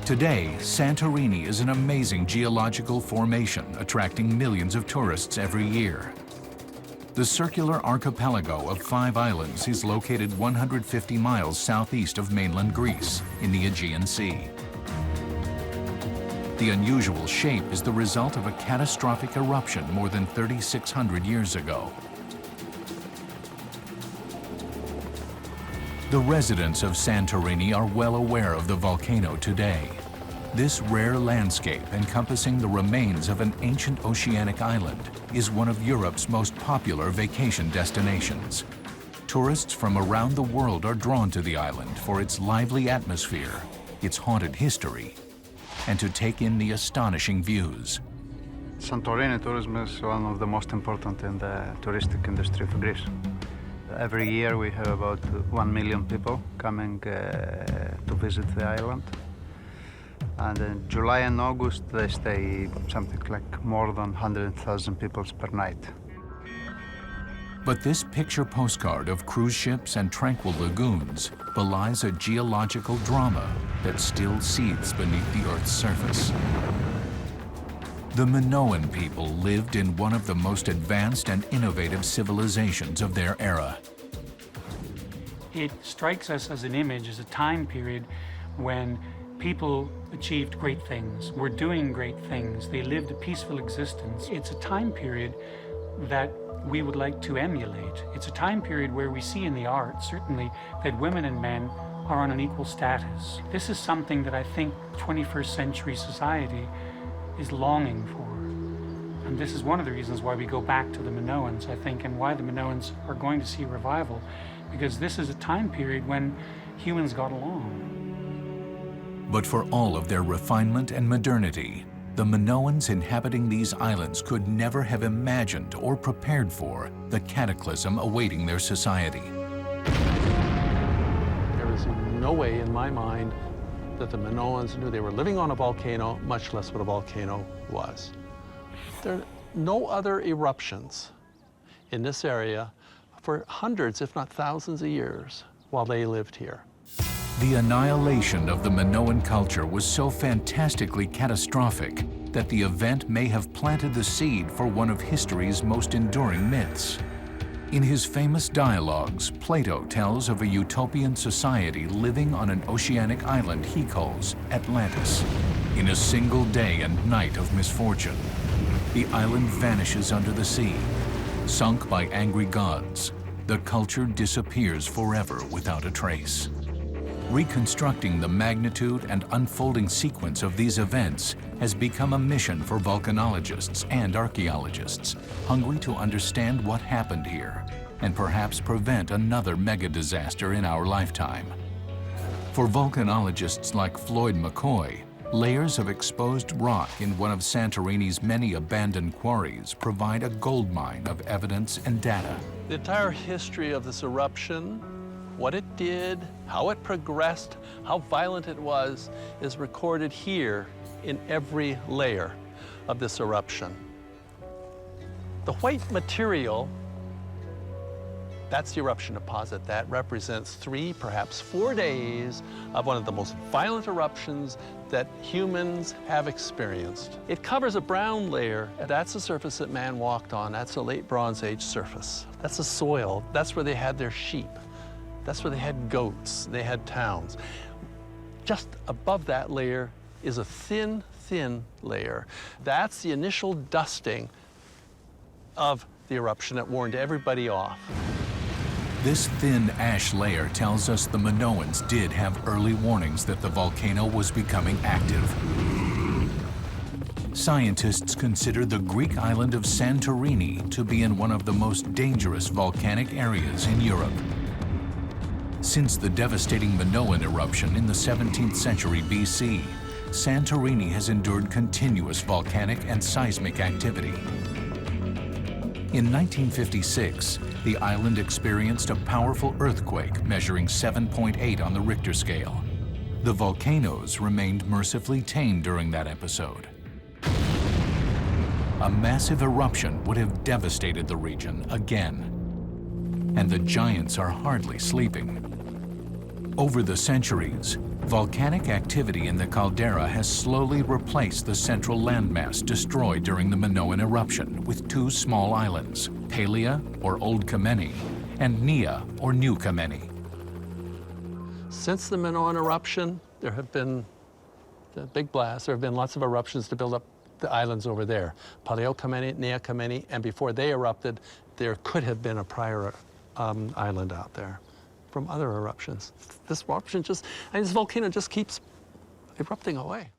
Today, Santorini is an amazing geological formation attracting millions of tourists every year. The circular archipelago of 5 islands is located 150 miles southeast of mainland Greece in the Aegean Sea. The unusual shape is the result of a catastrophic eruption more than 3,600 years ago. The residents of Santorini are well aware of the volcano today. This rare landscape, encompassing the remains of an ancient oceanic island, is one of Europe's most popular vacation destinations. Tourists from around the world are drawn to the island for its lively atmosphere, its haunted history, and to take in the astonishing views. Santorini tourism is one of the most important in the touristic industry of Greece. Every year we have about 1 million people coming to visit the island. And in July and August they stay something like more than 100,000 people per night. But this picture postcard of cruise ships and tranquil lagoons belies a geological drama that still seethes beneath the Earth's surface. The Minoan people lived in one of the most advanced and innovative civilizations of their era. It strikes us as an image, as a time period when people achieved great things, were doing great things, they lived a peaceful existence. It's a time period that we would like to emulate. It's a time period where we see in the arts, certainly, that women and men are on an equal status. This is something that I think 21st century society is longing for. And this is one of the reasons why we go back to the Minoans, I think, and why the Minoans are going to see revival, because this is a time period when humans got along. But for all of their refinement and modernity, the Minoans inhabiting these islands could never have imagined or prepared for the cataclysm awaiting their society. There is no way in my mind that the Minoans knew they were living on a volcano, much less what a volcano was. There are no other eruptions in this area for hundreds, if not thousands of years while they lived here. The annihilation of the Minoan culture was so fantastically catastrophic that the event may have planted the seed for one of history's most enduring myths. In his famous dialogues, Plato tells of a utopian society living on an oceanic island he calls Atlantis. In a single day and night of misfortune, the island vanishes under the sea. Sunk by angry gods, the culture disappears forever without a trace. Reconstructing the magnitude and unfolding sequence of these events has become a mission for volcanologists and archaeologists, hungry to understand what happened here and perhaps prevent another mega-disaster in our lifetime. For volcanologists like Floyd McCoy, layers of exposed rock in one of Santorini's many abandoned quarries provide a goldmine of evidence and data. The entire history of this eruption, what it did, how it progressed, how violent it was, is recorded here in every layer of this eruption. The white material, that's the eruption deposit. That represents 3, perhaps 4 days of one of the most violent eruptions that humans have experienced. It covers a brown layer, and that's the surface that man walked on. That's a late Bronze Age surface. That's the soil. That's where they had their sheep. That's where they had goats, they had towns. Just above that layer is a thin, thin layer. That's the initial dusting of the eruption that warned everybody off. This thin ash layer tells us the Minoans did have early warnings that the volcano was becoming active. Scientists consider the Greek island of Santorini to be in one of the most dangerous volcanic areas in Europe. Since the devastating Minoan eruption in the 17th century BC, Santorini has endured continuous volcanic and seismic activity. In 1956, the island experienced a powerful earthquake measuring 7.8 on the Richter scale. The volcanoes remained mercifully tame during that episode. A massive eruption would have devastated the region again. And the giants are hardly sleeping. Over the centuries, Volcanic activity in the caldera has slowly replaced the central landmass destroyed during the Minoan eruption with two small islands, Palea, or Old Kameni, and Nia, or New Kameni. Since the Minoan eruption, there have been the big blast. There have been lots of eruptions to build up the islands over there. Paleo Kameni, Nia Kameni, and before they erupted, there could have been a prior island out there from other eruptions. This eruption this volcano just keeps erupting away.